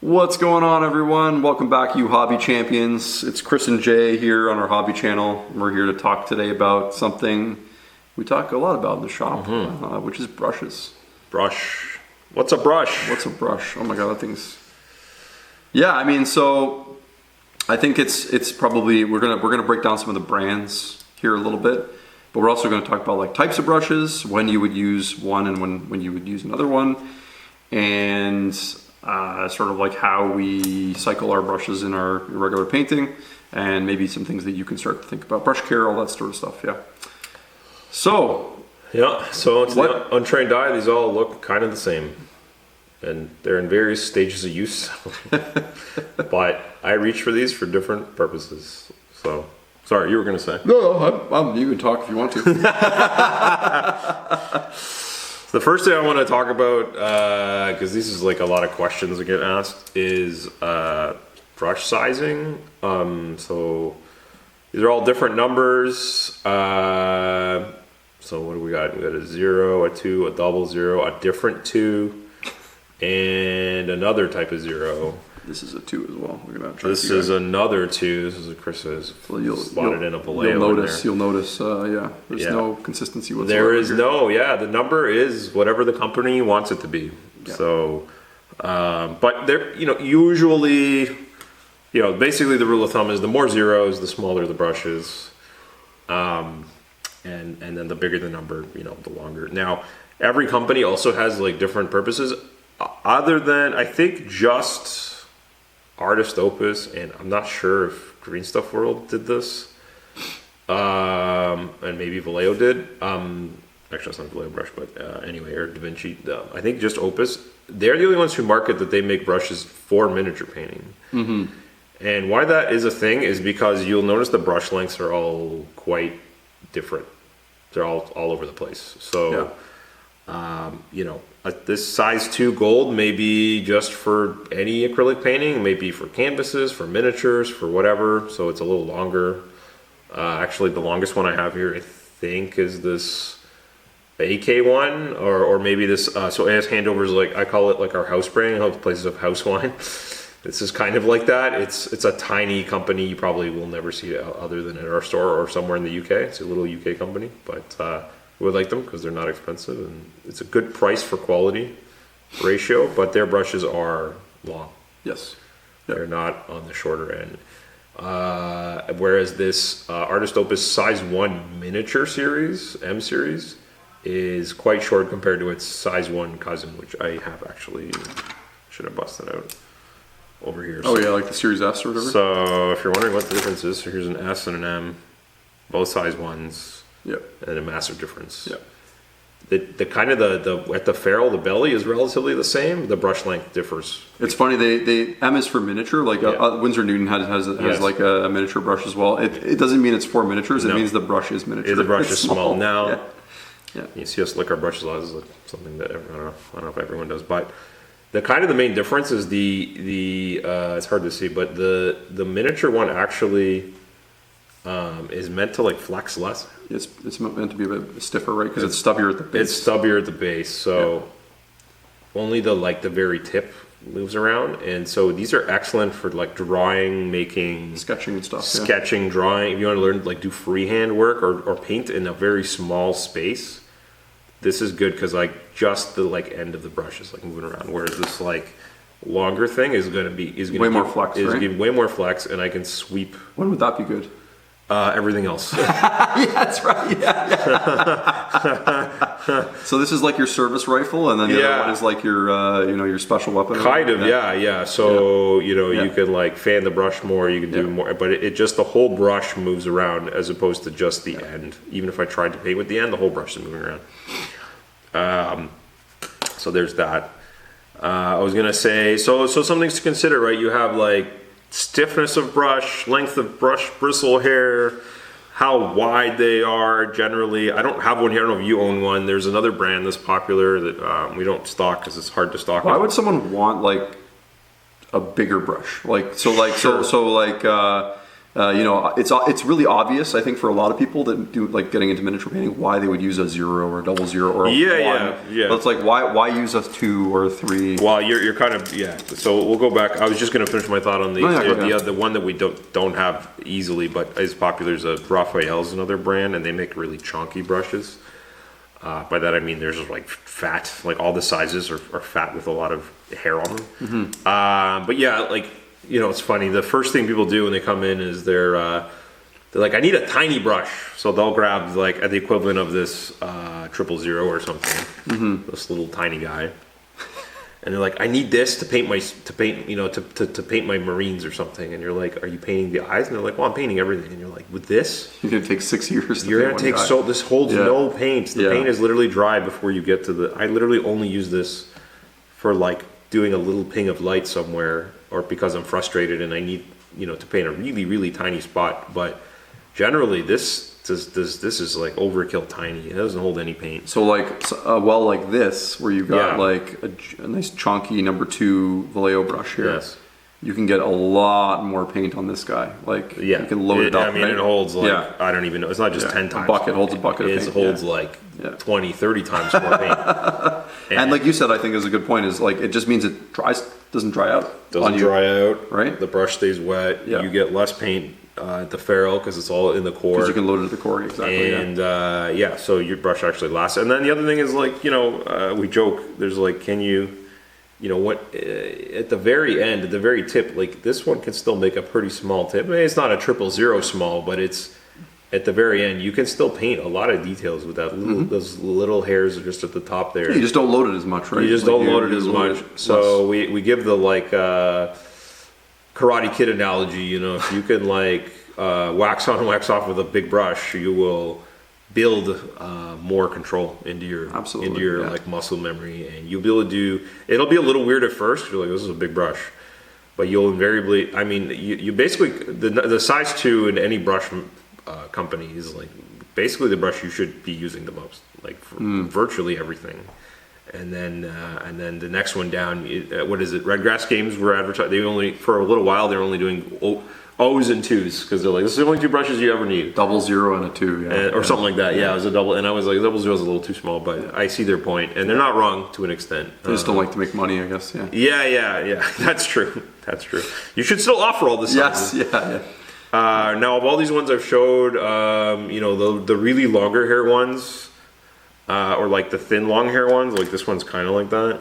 What's going on, everyone? Welcome back, you hobby champions. It's Chris and Jay here on our hobby channel. We're here to talk today about something we talk a lot about in the shop, which is brushes. Brush. What's a brush? What's a brush? Oh my god, that thing's... Yeah, I mean, so I think it's probably we're gonna break down some of the brands here a little bit, but we're also going to talk about like types of brushes, when you would use one and when you would use another one, and sort of like how we cycle our brushes in our regular painting, and maybe some things that you can start to think about brush care, all that sort of stuff. Yeah. So to the untrained eye, these all look kind of the same, and they're in various stages of use. But I reach for these for different purposes. So, sorry, you were going to say? No, you can talk if you want to. The first thing I want to talk about, because this is like a lot of questions that get asked, is brush sizing. So these are all different numbers. So what do we got? We got a 0, a 2, a double 0, a different 2, and another type of 0. This is a 2 as well. We're gonna try this is another 2. This is a Chris's slotted in a Vallejo. You'll notice, there's no consistency whatsoever. There is the number is whatever the company wants it to be. Yeah. So, but they're, usually, basically the rule of thumb is the more zeros, the smaller the brush is. And then the bigger the number, the longer. Now, every company also has like different purposes. Other than, I think, just Artist Opus, and I'm not sure if Green Stuff World did this, and maybe Vallejo did. Actually, that's not Vallejo brush, but anyway, or Da Vinci. I think just Opus. They're the only ones who market that they make brushes for miniature painting. Mm-hmm. And why that is a thing is because you'll notice the brush lengths are all quite different. They're all over the place. So, this size 2 gold may be just for any acrylic painting, maybe for canvases, for miniatures, for whatever. So it's a little longer. Actually, the longest one I have here, I think, is this AK one, or maybe this. So it has handovers, like I call it, like our house brand, how places of house wine. This is kind of like that. It's a tiny company. You probably will never see it other than at our store or somewhere in the UK. It's a little UK company, but we would like them because they're not expensive and it's a good price for quality ratio. But their brushes are long. Yes, they're not on the shorter end. Whereas this Artist Opus size 1 miniature series, M series, is quite short compared to its size 1 cousin, which I have actually should have busted out over here. Oh, yeah, like the Series S or whatever. So if you're wondering what the difference is, so here's an S and an M, both size 1s. Yep. And a massive difference. Yep. The kind of the at the ferrule, the belly is relatively the same. The brush length differs. It's funny. They M is for miniature. Like Winsor Newton has like a miniature brush as well. It doesn't mean it's for miniatures. It means the brush is miniature. The brush is small. Now, yeah. You see us lick our brushes a lot. This is like something that I don't know if everyone does, but the main difference is the it's hard to see, but the miniature one actually is meant to like flex less. It's meant to be a bit stiffer, right? Because it's stubbier at the base. It's stubbier at the base, so only the very tip moves around, and so these are excellent for like drawing, making, sketching and stuff. Sketching, drawing. If you want to learn like do freehand work or paint in a very small space, this is good because like just the like end of the brush is like moving around, whereas this like longer thing is going to be way more flex, right? Give way more flex, and I can sweep. When would that be good? Everything else. Yeah, that's right. Yeah. So this is like your service rifle, and then the other one is like your, your special weapon. Kind of, yeah. So you could like fan the brush more. You can do more, but it just the whole brush moves around as opposed to just the end. Even if I tried to paint with the end, the whole brush is moving around. So there's that. I was gonna say so some things to consider, right? You have like stiffness of brush, length of brush bristle hair, how wide they are generally. I don't have one here. I don't know if you own one. There's another brand that's popular that we don't stock because it's hard to stock. Why would someone want like a bigger brush? It's really obvious, I think, for a lot of people that do like getting into miniature painting, why they would use a 0 or a 00 or a 1. Yeah. But it's like why use a 2 or a 3? Well, you're kind of So we'll go back. I was just going to finish my thought on the one that we don't have easily, but is popular is Raphael's another brand, and they make really chunky brushes. By that I mean there's just like fat, like all the sizes are fat with a lot of hair on them. But yeah, like it's funny. The first thing people do when they come in is they're like, I need a tiny brush, so they'll grab like the equivalent of this 000 or something, this little tiny guy, and they're like, I need this to paint my Marines or something, and you're like, are you painting the eyes? And they're like, well, I'm painting everything, and you're like, with this, you're gonna take 6 years. You're gonna take this holds no paint. The paint is literally dry before you get to the. I literally only use this for like doing a little ping of light somewhere, or because I'm frustrated and I need to paint a really really tiny spot, but. Generally, this is like overkill tiny. It doesn't hold any paint. So like like this, where you've got like a nice chunky number 2 Vallejo brush here. Yes. You can get a lot more paint on this guy. Like you can load it up. I mean, it holds like I don't even know. It's not just 10 times. A bucket holds a bucket of paint. It holds like 20, 30 times more paint. and like you said, I think is a good point. Is like it just means it doesn't dry out. Doesn't dry out. Right. The brush stays wet. Yeah. You get less paint. At the ferrule because it's all in the core. Because you can load it at the core, exactly. And so your brush actually lasts. And then the other thing is like we joke. There's like, can you, what at the very end, at the very tip, like this one can still make a pretty small tip. I mean, it's not a 000 small, but it's at the very end. You can still paint a lot of details with that. Those little hairs are just at the top there. Yeah, you just don't load it as much, right? You just don't load it as much. So we give the like. Karate Kid analogy, if you can like wax on, wax off with a big brush, you will build more control into your like muscle memory, and you'll be able to do. It'll be a little weird at first. You're like, this is a big brush, but you'll invariably. I mean, you basically the size 2 in any brush company is like basically the brush you should be using the most, like for virtually everything. And then the next one down, what is it? Redgrass Games were advertised. For a little while they were only doing O's and 2s because they're like, this is the only 2 brushes you ever need. 00 and a 2, or something like that. Yeah, it was a double, and I was like, 00 is a little too small, but I see their point, and they're not wrong to an extent. They just don't like to make money, I guess. Yeah. That's true. You should still offer all the sizes. Yes. Now of all these ones I've showed, the really longer hair ones. Or like the thin long hair ones, like this one's kind of like that.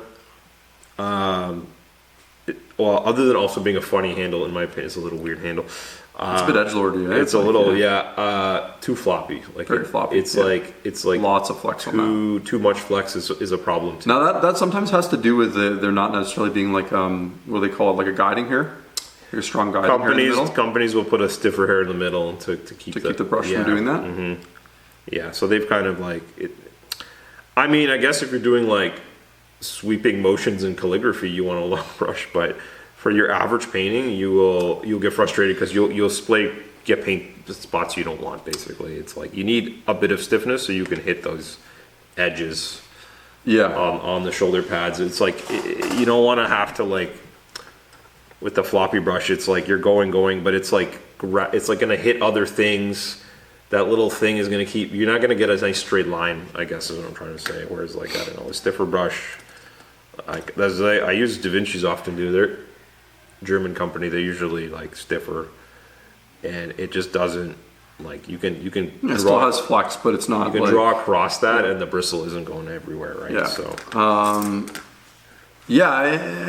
Other than also being a funny handle, in my opinion, it's a little weird handle. It's a bit edgelordy. It's a little too floppy. Like very floppy. It's like lots of flex on that. Too much flex is a problem too. Now that sometimes has to do with they're not necessarily being like what do they call it, like a guiding hair. Your strong guiding hair in the middle. Companies will put a stiffer hair in the middle to keep the brush from doing that. Mm-hmm. Yeah, so they've kind of like it. I mean, I guess if you're doing like sweeping motions in calligraphy, you want a long brush. But for your average painting, you'll get frustrated because you'll get paint spots you don't want. Basically, it's like you need a bit of stiffness so you can hit those edges. Yeah. On the shoulder pads, it's like you don't want to have to like with the floppy brush. It's like you're going, but it's like gonna hit other things. That little thing is going to keep. You're not going to get a nice straight line, I guess is what I'm trying to say. Whereas, like, I don't know, a stiffer brush. I use Da Vinci's often. They're German company. They're usually like stiffer, and it just doesn't like you can. It still has flex, but it's not. You can draw across that, and the bristle isn't going everywhere, right? Yeah. So. I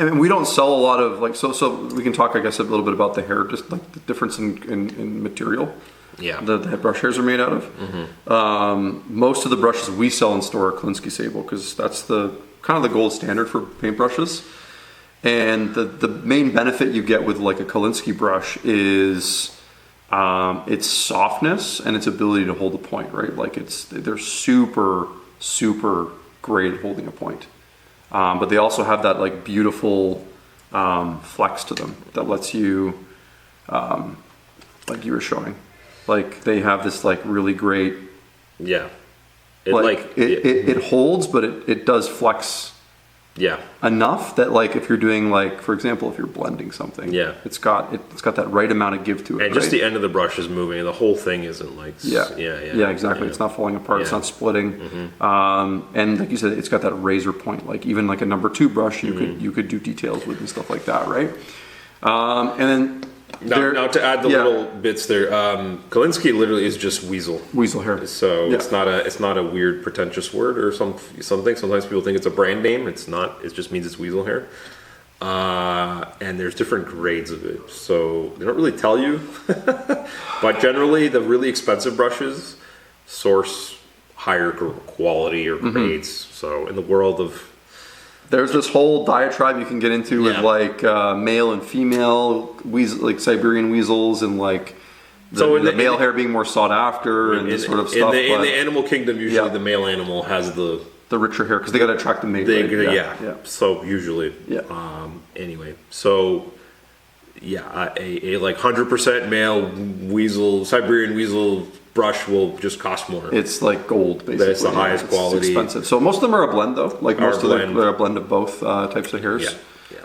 mean, we don't sell a lot of like so we can talk, I guess, a little bit about the hair, just like the difference in material. Yeah, the brush hairs are made out of. Mm-hmm. Most of the brushes we sell in store are Kolinsky sable because that's the kind of the gold standard for paintbrushes. And the main benefit you get with like a Kolinsky brush is its softness and its ability to hold a point, right? Like they're super great at holding a point, but they also have that like beautiful flex to them that lets you, like you were showing. Like they have this like really great, it holds, but it does flex Yeah. enough that like if you're doing like, for example, if you're blending something, Yeah. it's got that right amount of give to it. And just right? the end of the brush is moving, the whole thing isn't like, Yeah, exactly. Yeah. It's not falling apart. It's Yeah. not splitting. And like you said, it's got that razor point. Like even like a number 2 brush, you could do details with and stuff like that, right? And then Now to add the little bits there, Kolinsky literally is just weasel hair. So it's not a weird pretentious word or something. Sometimes people think it's a brand name. It's not. It just means it's weasel hair. And there's different grades of it, so they don't really tell you. But generally, the really expensive brushes source higher quality or grades. So in the world of There's this whole diatribe you can get into with like male and female weasel, like Siberian weasels, and like the male hair being more sought after and this sort of stuff. In the animal kingdom, usually the male animal has the richer hair because they got to attract the mate. Right? So usually, anyway, so a like 100% male weasel, Siberian weasel brush will just cost more. It's like gold, basically. That's the highest quality. It's expensive. So most of them are a blend, though. Like most of them are a blend of both types of hairs.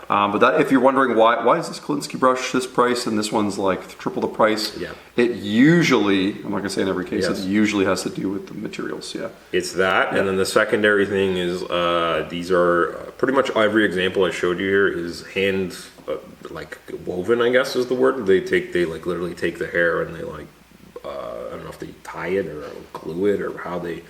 But that, if you're wondering why is this Kolinsky brush this price and this one's like triple the price? It usually, I'm not gonna say in every case, it usually has to do with the materials. It's that, and then the secondary thing is these are pretty much every example I showed you here is hand like woven, I guess is the word. They like literally take the hair and they like I don't know if they tie it or glue it or how they.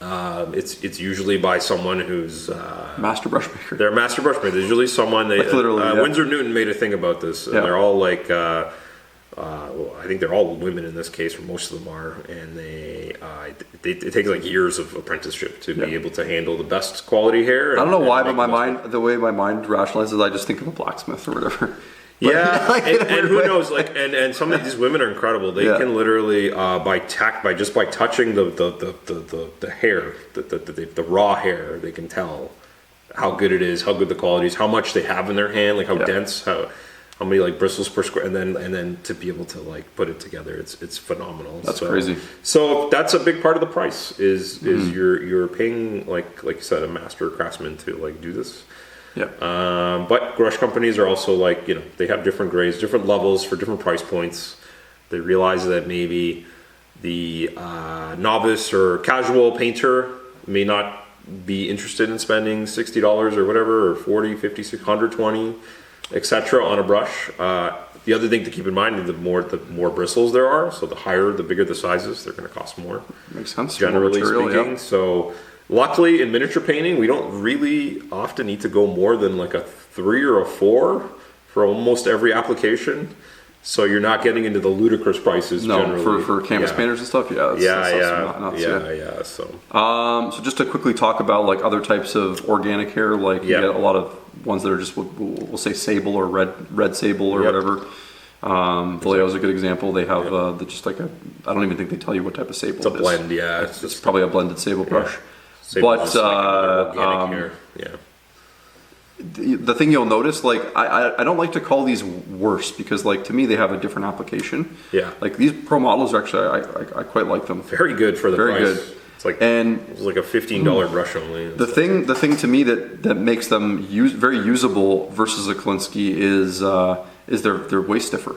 It's usually by someone who's master brush maker. They're a master brush maker. There's usually someone they like literally. Winsor Newton made a thing about this, and they're all like. Well, I think they're all women in this case, or most of them are, and it takes like years of apprenticeship to be able to handle the best quality hair. I don't know why, but the way my mind rationalizes, I just think of a blacksmith or whatever. And who knows? Like, and some of these women are incredible. They can literally by just by touching the hair, the raw hair, they can tell how good it is, how good the quality is, how much they have in their hand, like how dense, how many like bristles per square, and then to be able to like put it together, it's phenomenal. That's crazy. So that's a big part of the price is you're paying like you said a master craftsman to like do this. But brush companies are also like, they have different grades, different levels for different price points. They realize that maybe the novice or casual painter may not be interested in spending $60 or whatever, or 40, 50, 60, 120, etc. on a brush. The other thing to keep in mind is the more bristles there are, so the bigger the sizes, they're going to cost more. Makes sense. Generally speaking. So luckily, in miniature painting, we don't really often need to go more than like a 3 or a 4 for almost every application. So you're not getting into the ludicrous prices. Generally. for canvas painters and stuff. So just to quickly talk about like other types of organic hair, like you get a lot of ones that are just we'll say sable or red sable or whatever. Vallejo is a good example. They have just like I don't even think they tell you what type of sable. It's a blend, It's probably a blended sable brush. But organic hair. The thing you'll notice, like I don't like to call these worse because like to me they have a different application. Like these pro models are actually I quite like them. Very good for the price. Very good. It's like a $15 brush only. The thing to me that makes them very usable versus a Kolinsky is they're way stiffer.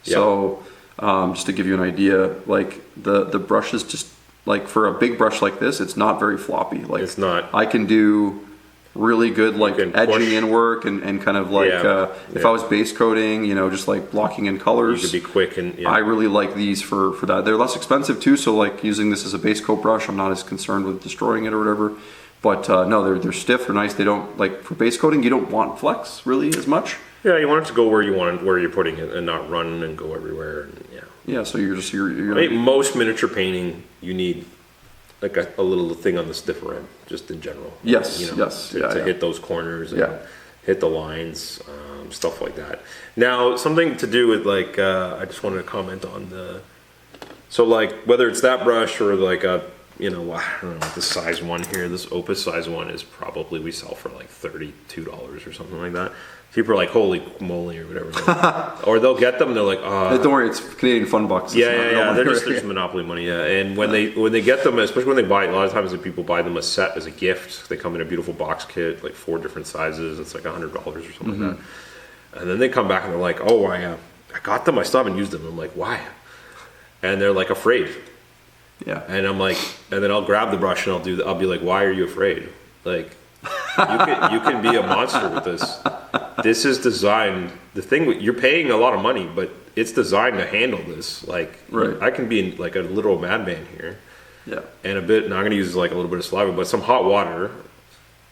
So just to give you an idea, like the brush is just like for a big brush like this, it's not very floppy. Like it's not. I can do really good like edging in work and kind of like if I was base coating, just like blocking in colors. You could be quick and I really like these for that. They're less expensive too, so like using this as a base coat brush, I'm not as concerned with destroying it or whatever. But no, they're stiff, they're nice. They don't like for base coating, you don't want flex really as much. Yeah, you want it to go where you're putting it and not run and go everywhere. And, so you're I mean, most miniature painting you need like a little thing on the stiffer end, just in general. To hit those corners and hit the lines, stuff like that. Now, something to do with I just wanted to comment on so like whether it's that brush or like a you know, I don't know what the size one here, this Opus size one is probably, we sell for like $32 or something like that. People are like, holy moly, or whatever. Or they'll get them and they're like, Don't worry, it's Canadian fun bucks. It's not real money. They're just Monopoly money, yeah. And when they get them, especially when they buy, a lot of times the people buy them a set as a gift. They come in a beautiful box kit, like 4 different sizes. It's like $100 or something like that. And then they come back and they're like, oh, I got them. I still haven't used them. I'm like, why? And they're like afraid. Yeah. And I'm like, and then I'll grab the brush and I'll be like, why are you afraid? Like, you can be a monster with this. This is designed. The thing, you're paying a lot of money, but it's designed to handle this. Like, right. I can be like a literal madman here. Yeah. And I'm going to use like a little bit of saliva, but some hot water.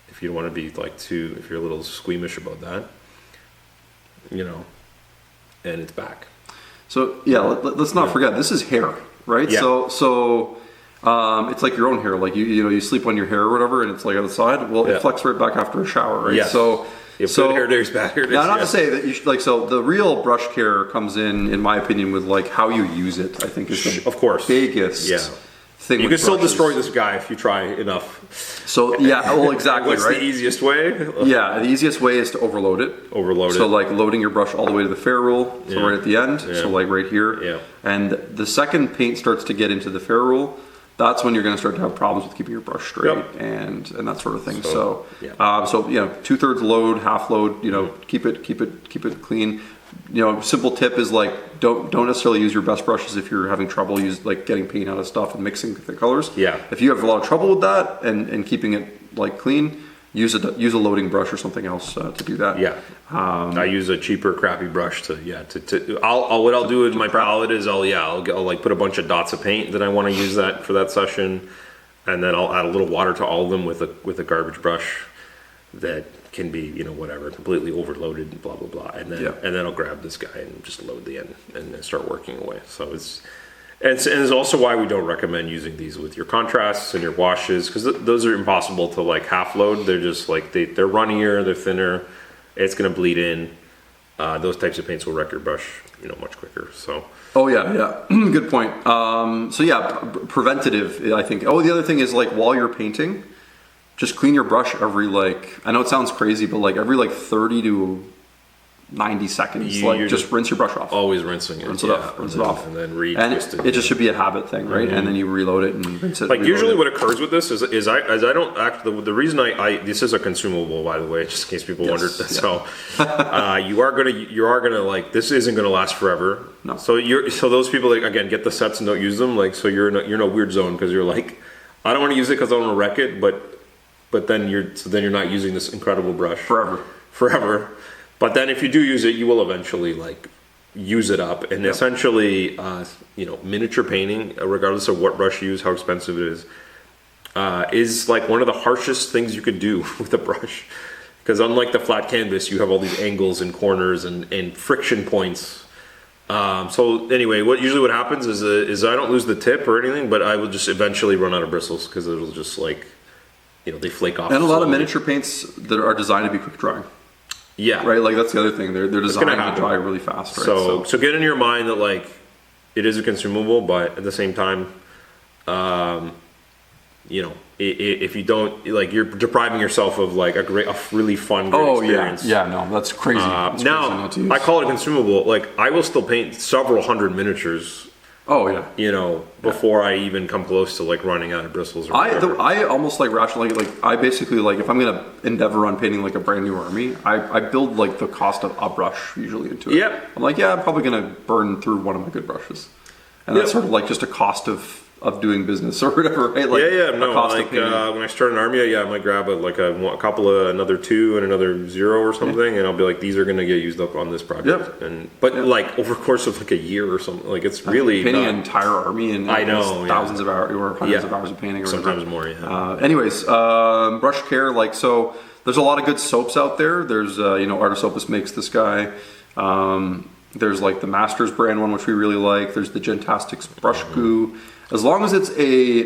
If you don't want to be like if you're a little squeamish about that, you know, and it's back. So yeah, let's not forget this is hair, right? Yeah. So it's like your own hair. Like you sleep on your hair or whatever, and it's like on the side. Well, it flecks right back after a shower, right? Yes. So good hair days, bad hair days. Now, not to say that you should, like, so the real brush care comes in my opinion, with like how you use it. I think is the of course biggest thing. You can still destroy this guy if you try enough. So yeah, well, exactly. What's right? the easiest way? Yeah, the easiest way is to overload it. So like loading your brush all the way to the ferrule, so right at the end, so like right here. Yeah. And the second paint starts to get into the ferrule, that's when you're going to start to have problems with keeping your brush straight and that sort of thing. So 2/3 load, half load. You know, keep it clean. You know, simple tip is like don't necessarily use your best brushes if you're having trouble like getting paint out of stuff and mixing the colors. Yeah. If you have a lot of trouble with that and keeping it like clean, use a loading brush or something else to do that. Yeah. I use a cheaper, crappy brush to what I'll do with my palette is I'll like put a bunch of dots of paint that I want to use that for that session, and then I'll add a little water to all of them with a garbage brush that can be, you know, whatever, completely overloaded and blah blah blah, and then I'll grab this guy and just load the end and then start working away. So it's also why we don't recommend using these with your contrasts and your washes, because those are impossible to like half load. They're just like they're runnier, they're thinner, it's going to bleed in. Those types of paints will wreck your brush, you know, much quicker. So good point. Preventative, I think. The other thing is like while you're painting, just clean your brush every I know it sounds crazy, but like every 30 to 90 seconds, just rinse your brush off. Always rinsing it. Rinse it off. And then re-twist it. It just should be a habit thing, right? And then you reload it and rinse it. Like usually what occurs with this is I don't actually, the reason this is a consumable, by the way, just in case people wondered. So you are gonna like, this isn't gonna last forever. No. So those people, like, again, get the sets and don't use them. Like, so you're in a weird zone, because you're like, I don't want to use it because I don't want to wreck it, but then you're not using this incredible brush forever. But then if you do use it, you will eventually like use it up. And essentially, miniature painting, regardless of what brush you use, how expensive it is like one of the harshest things you could do with a brush. Because unlike the flat canvas, you have all these angles and corners and friction points. So anyway, what happens is I don't lose the tip or anything, but I will just eventually run out of bristles, because it'll just like, they flake off. And a lot of miniature paints that are designed to be quick drying. Yeah. Right. Like that's the other thing. They're designed to dry really fast. Right? So get in your mind that like it is a consumable, but at the same time, if you don't, like, you're depriving yourself of like a really fun experience. No, that's crazy. Now I call it a consumable. Like, I will still paint several hundred miniatures. Before I even come close to like running out of bristles. I almost like rationally, like I basically, like, if I'm gonna endeavor on painting like a brand new army, I build like the cost of a brush usually into it. Yep. I'm like, I'm probably gonna burn through one of my good brushes, and that's sort of like just a cost of doing business or whatever, right? Like, when I start an army, I might grab a couple of another 2 and another 0 or something, and I'll be like, these are going to get used up on this project. Like over the course of like a year or something, like it's really painting an entire army and thousands of hours or hundreds of hours of painting, or sometimes more. Anyways, brush care, like, so there's a lot of good soaps out there. There's Artist Opus makes this guy. There's like the Masters brand one, which we really like. There's the Gentastics brush goo. As long as it's a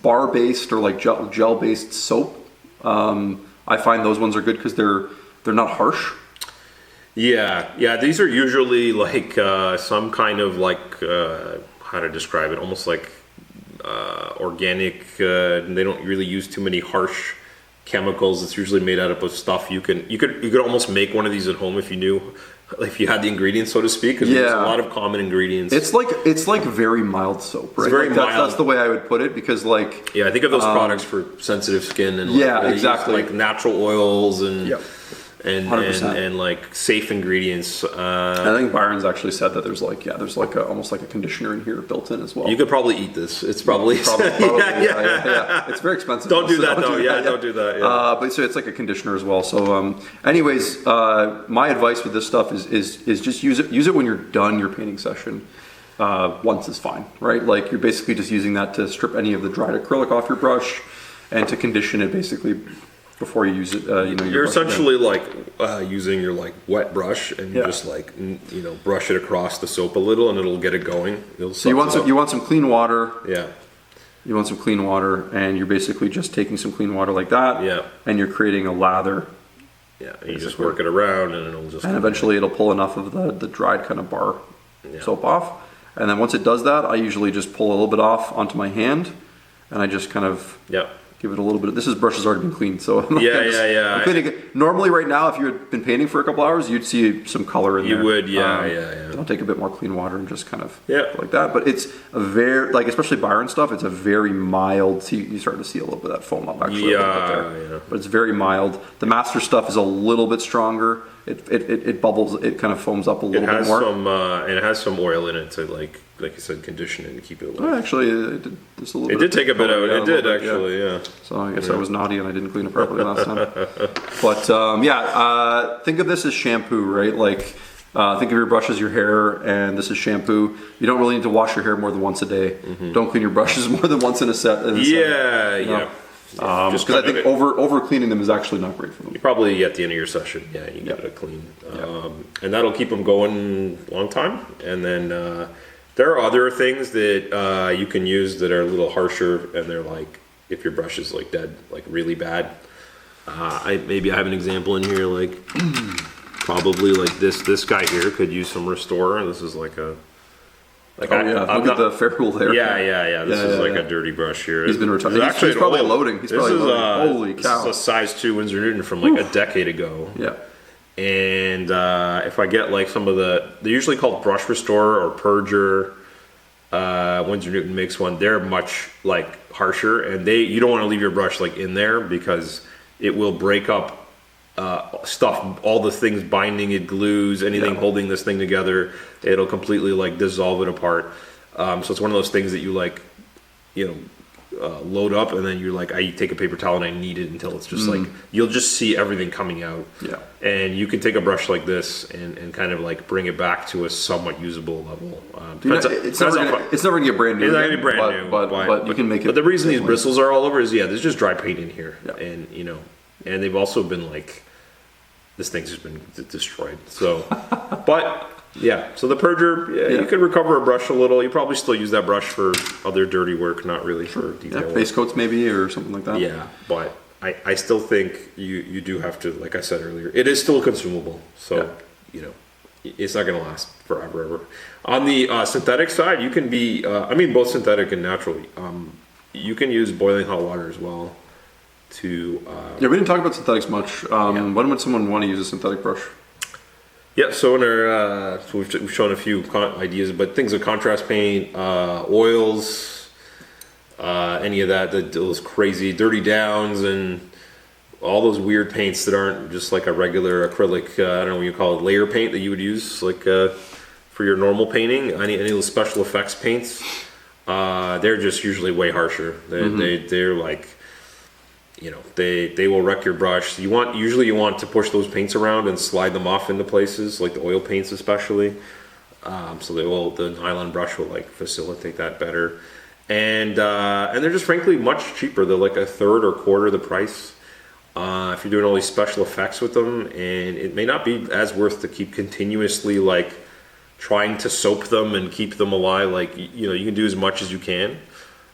bar-based or like gel-based soap, I find those ones are good because they're not harsh. Yeah. These are usually like some kind of like how to describe it, almost like organic. They don't really use too many harsh chemicals. It's usually made out of stuff you could almost make one of these at home if you knew, if you had the ingredients, so to speak. Because there's a lot of common ingredients. It's like very mild soap, right? It's very mild. That's the way I would put it, because like I think of those products for sensitive skin and exactly, like natural oils and. Yep. And like safe ingredients. I think Byron's actually said that there's almost like a conditioner in here built in as well. You could probably eat this. It's probably yeah. It's very expensive. Don't do that though. Don't do that. Yeah. But so it's like a conditioner as well. So, anyways, my advice with this stuff is just use it when you're done your painting session. Once is fine, right? Like you're basically just using that to strip any of the dried acrylic off your brush and to condition it basically before you use it. You're essentially like using your like wet brush and you just like brush it across the soap a little and it'll get it going. So you want some clean water. Yeah. You want some clean water, and you're basically just taking some clean water like that. Yeah. And you're creating a lather. Yeah. And you just work it around, and it'll just. And eventually, it'll pull enough of the dried kind of bar soap off, and then once it does that, I usually just pull a little bit off onto my hand, and I just kind of. Give it a little bit of, brush has already been cleaned, so I'm cleaning it. Normally right now, if you had been painting for a couple hours, you'd see some color in there. You would, I'll take a bit more clean water and just kind of like that. But it's a very, like especially Byron stuff, it's a very mild, see, you start to see a little bit of that foam up actually. But it's very mild. The master stuff is a little bit stronger. It bubbles, it kind of foams up a little bit more. And it has some oil in it to like you said, condition it and keep it alive. Actually, it did just a little bit. It did take a bit of it. It did actually, yeah. So I guess I was naughty and I didn't clean it properly last time. But think of this as shampoo, right? Like think of your brush as your hair, and this is shampoo. You don't really need to wash your hair more than once a day. Mm-hmm. Don't clean your brushes more than once in a set. Because I think over cleaning them is actually not great for them. You probably at the end of your session, you give it a clean, and that'll keep them going a long time. And then there are other things that you can use that are a little harsher, and they're like if your brush is like dead, like really bad. I have an example in here, like probably like this guy here could use some Restore. This is like a. Look at the ferrule there. This is like a dirty brush here. He's been retired. He's probably loading. Holy cow. This is a size 2 Winsor Newton from like a decade ago. Yeah. And if I get like some of they're usually called Brush Restore or Purger. Winsor Newton makes one. They're much like harsher, and you don't want to leave your brush like in there because it will break up stuff, all the things binding it, glues, anything holding this thing together. It'll completely like dissolve it apart. So it's one of those things that you like, load up, and then you're like, I take a paper towel and I knead it until it's just like, you'll just see everything coming out. Yeah. And you can take a brush like this and kind of like bring it back to a somewhat usable level. It's never gonna get brand new. It's not gonna be brand new, but you can make it. But the reason these bristles are all over is there's just dry paint in here, and and they've also been like, this thing's just been destroyed. So, so the Purger, you could recover a brush a little. You probably still use that brush for other dirty work, not really for detail base coats maybe or something like that. Yeah, but I still think you do have to, like I said earlier, it is still consumable. So, it's not going to last forever ever. On the synthetic side, you can be, both synthetic and natural. You can use boiling hot water as well. We didn't talk about synthetics much. When would someone want to use a synthetic brush? Yeah, so in our we've shown a few ideas, but things like contrast paint, oils, any of that, those crazy dirty downs, and all those weird paints that aren't just like a regular acrylic. I don't know what you call it, layer paint that you would use like for your normal painting. Any of those special effects paints, they're just usually way harsher. They're like. They will wreck your brush. You want to push those paints around and slide them off into places, like the oil paints especially. So the nylon brush will like facilitate that better. And they're just frankly much cheaper. They're like a third or quarter the price. If you're doing all these special effects with them, and it may not be as worth to keep continuously like trying to soap them and keep them alive. Like you can do as much as you can.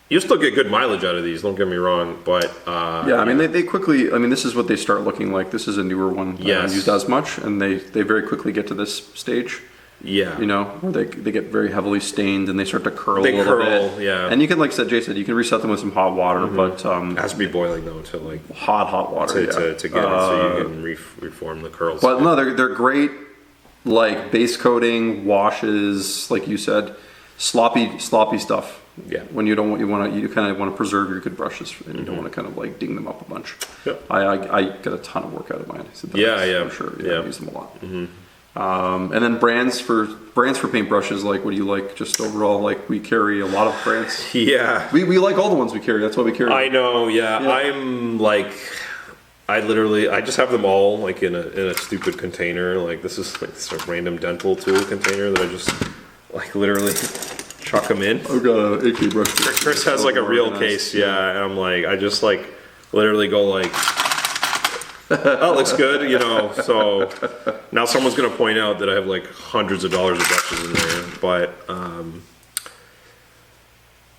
You'll still get good mileage out of these, don't get me wrong, but... they quickly, this is what they start looking like. This is a newer one. I haven't used as much, and they very quickly get to this stage. Yeah. You know, where they get very heavily stained and they start to curl They a little curl, bit. yeah. And you can, like Jay said, you can reset them with some hot water, but It has to be boiling though to like hot water to get it so you can reform the curls. But no, they're great, like base coating, washes, like you said, sloppy stuff. Yeah. When you kind of want to preserve your good brushes and you don't want to kind of like ding them up a bunch. Yep. I get a ton of work out of mine. Yeah. For sure. Yeah. I use them a lot. And then brands for paintbrushes, like what do you like? Just overall, like we carry a lot of brands. Yeah. We like all the ones we carry. That's why we carry. I know. Yeah. I'm like, I just have them all like in a stupid container. Like this is like this random dental tool container that I just like literally chuck them in. I've got an AK brush. Chris has like a real case. Yeah. And I'm like, I just like literally go like, that looks good, you know. So now someone's gonna point out that I have like hundreds of dollars of brushes in there, but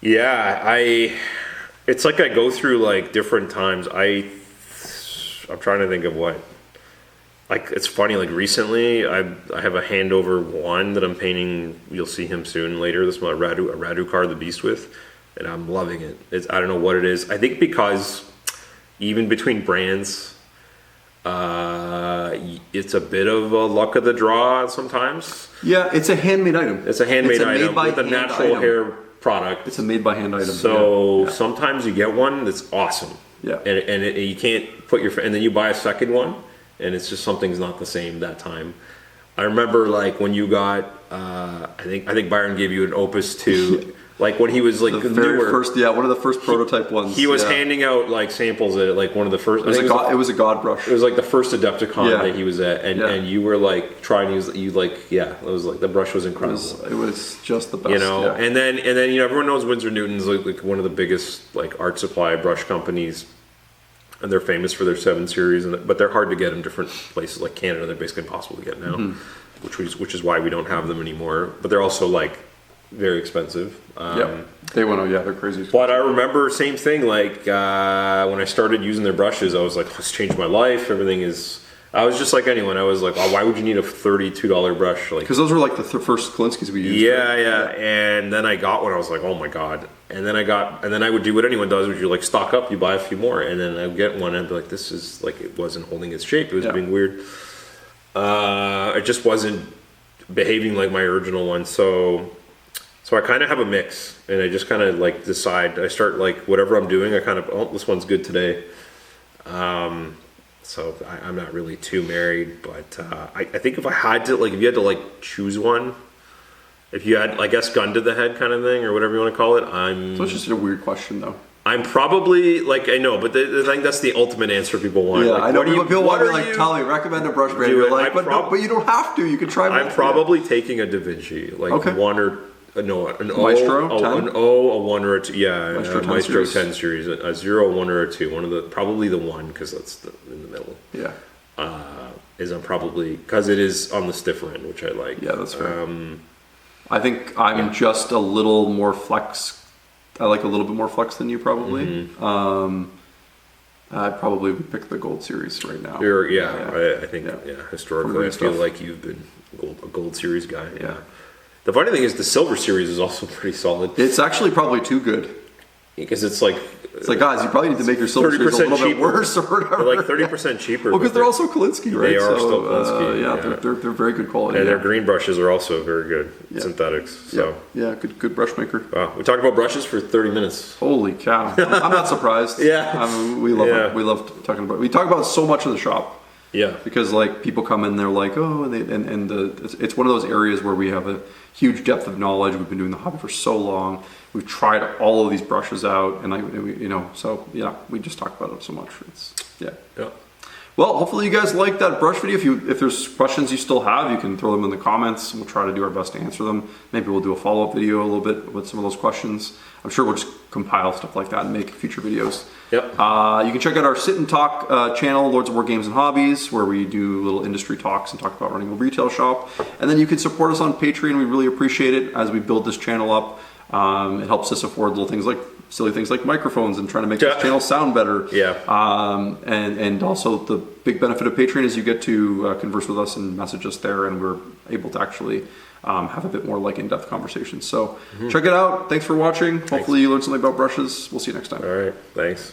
yeah, it's like I go through like different times. I'm trying to think of what. Like it's funny. Like recently, I have a handover one that I'm painting. You'll see him soon later. This one, a Raducar the Beast with, and I'm loving it. I don't know what it is. I think because even between brands. It's a bit of a luck of the draw sometimes. Yeah, it's a handmade item. It's a handmade item made with a natural hair product. It's a made by hand item. So sometimes you get one that's awesome. Yeah. And you can't put and then you buy a second one, and it's just something's not the same that time. I remember like when you got, I think Byron gave you an Opus 2. Like when he was like the very first, one of the first prototype ones. He was handing out like samples at like one of the first. It was a God brush. It was like the first Adepticon that he was at, and you were like trying to use it was like the brush was incredible. It was just the best. You know, and then you know everyone knows Winsor Newton's like one of the biggest like art supply brush companies, and they're famous for their 7 series, but they're hard to get in different places like Canada. They're basically impossible to get now, which is why we don't have them anymore. But they're also like very expensive. They're crazy. But I remember same thing. Like when I started using their brushes, I was like, "It's changed my life." I was just like anyone. I was like, "Oh, why would you need a $32 brush?" Like because those were like the first Kolinskys we used. Yeah. And then I got one. I was like, "Oh my god!" And then I would do what anyone does, which you like stock up, you buy a few more, and then I would get one and I'd be like, "This is like it wasn't holding its shape. It was being weird. It just wasn't behaving like my original one." So I kind of have a mix, and I just kind of like decide. I start like whatever I'm doing. I kind of this one's good today. So I'm not really too married, but I think if I had to if you had to like choose one, if you had I guess gun to the head kind of thing or whatever you want to call it, So it's just a weird question though. I'm probably I know, but I think that's the ultimate answer people want. Yeah, like, I know people want to tell me recommend a brush brand. You're like, but you don't have to. You can try. I'm probably taking a Da Vinci, one or. No, an Maestro, an O, a 1 or a 2. Yeah, Maestro 10 10 series, a 0, a 1 or a 2. Probably the 1 because that's in the middle. Yeah, I'm probably because it is on the stiffer end, which I like. Yeah, that's fair. I think I'm just a little more flex. I like a little bit more flex than you probably. I probably would pick the Gold series right now. I think historically I feel like you've been a Gold series guy. Yeah. The funny thing is the Silver series is also pretty solid. It's actually probably too good. Because it's like guys, you probably need to make your Silver series a little bit worse or whatever. They're like 30% cheaper. Well, because they're also Kolinsky, right? They are still Kolinsky. They're very good quality. And their green brushes are also very good synthetics. So good brush maker. Wow, we talked about brushes for 30 minutes. Holy cow! I'm not surprised. We love talking about. We talk about so much in the shop. Yeah, because like people come in, they're like, oh, it's one of those areas where we have a huge depth of knowledge. We've been doing the hobby for so long. We've tried all of these brushes out, and we just talk about it so much. Well, hopefully you guys like that brush video. If there's questions you still have, you can throw them in the comments. We'll try to do our best to answer them. Maybe we'll do a follow-up video a little bit with some of those questions. I'm sure we'll just compile stuff like that and make future videos. Yep. You can check out our Sit and Talk channel, Lords of War Games and Hobbies, where we do little industry talks and talk about running a retail shop. And then you can support us on Patreon. We really appreciate it as we build this channel up. It helps us afford little things like silly things like microphones and trying to make Yeah. this channel sound better. Yeah. And also the big benefit of Patreon is you get to converse with us and message us there, and we're able to actually have a bit more like in-depth conversations. So check it out. Thanks for watching. Hopefully you learned something about brushes. We'll see you next time. All right. Thanks.